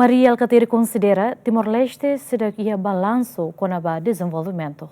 Maria Alcatiri considera Timor-Leste seria balanço com o desenvolvimento.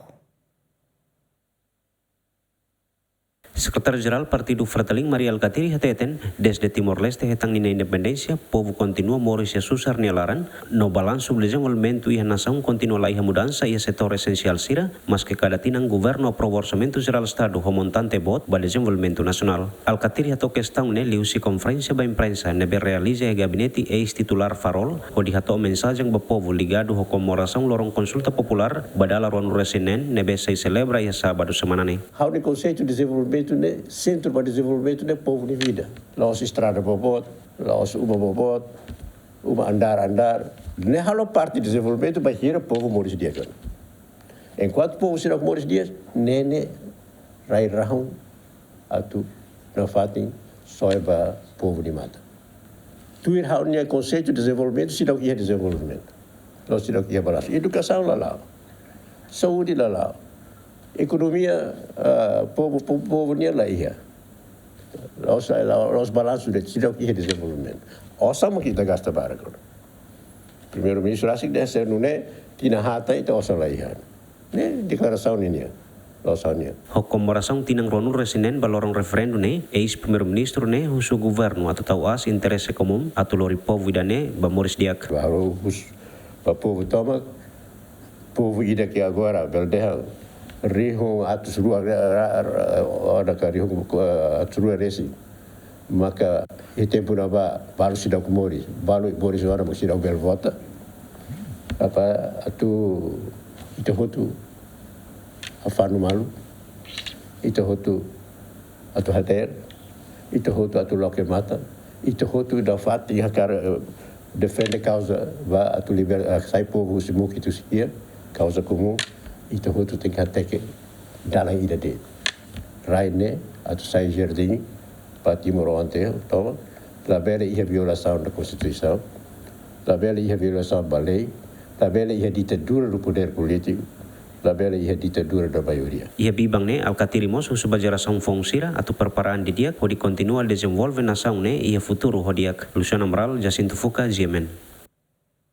Secretário-Geral Partido Frateling Maria Alcatiri hateten desde Timor-Leste hetang nina independência, povo continua moris e susar nialaran, no balanço do desenvolvimento e a nação continua lá e a mudança e a setor essencial sira, mas que cada tinang governo aprova orçamento geral Estado o montante bot para desenvolvimento nacional. Alcatiri hato questão ne liusi conferência ba imprensa nebe realiza e gabinete ex-titular Farol, o di hato mensagem ba povo ligado ho comemoração lorong consulta popular badala ruang resinen nebe se celebra e sábado semana ne. Há um conceito de desenvolvimento centro para desenvolvimento do povo de vida. Lá os estrada bobot, lá os bobot, andar. Ne halo parte de desenvolvimento vai ir o povo Moris Dias. Enquanto o povo será Moris Dias, nene rai rahum atu na fatin soeba povo de mata. Tu ir há um conceito de desenvolvimento, se não ia desenvolvimento. Nós se não ia balanço. Educação lá, saúde lá. Economia, povo nem lá ia. Os balanços de cidade que é desenvolvimento. Osama kita gasta para agora. Primeiro-ministro assim desse não é tina hata itu osam lá ia. Né declaração ini. O comemoração tinang ronu resinen balorong referendum ne, ex-primeiro-ministro ne, o seu governo atau tau as interesse comum atau lori povo idane ba Moris Diak. Baru ba povo toma povo ida que agora beldeha rihong atus ruang ada ka rihong atus ruang resi maka tempo na ba baru sidau Moris baru Moris ora mo sidau bel vota apa atu itu hotu afanu malu itu hotu atu hater itu hotu atu loke mata itu hotu da fati hakar defende causa va atu liber sai povo se mo kitu sia causa comum itu hotu tem que até que dalam ida de raine atau sai jardim para Timor ante toma la bela ia violação da Constituição la bela ia violação da lei la bela ia ditadura do poder político la bela ia ditadura da maioria. Ia bibang ne Alcatiri mos suba geração fonsira atau perparaan di dia ho di continua desenvolve nação ne ia futuro ho diak Luciano Amaral Jacinto Fuca Jemen.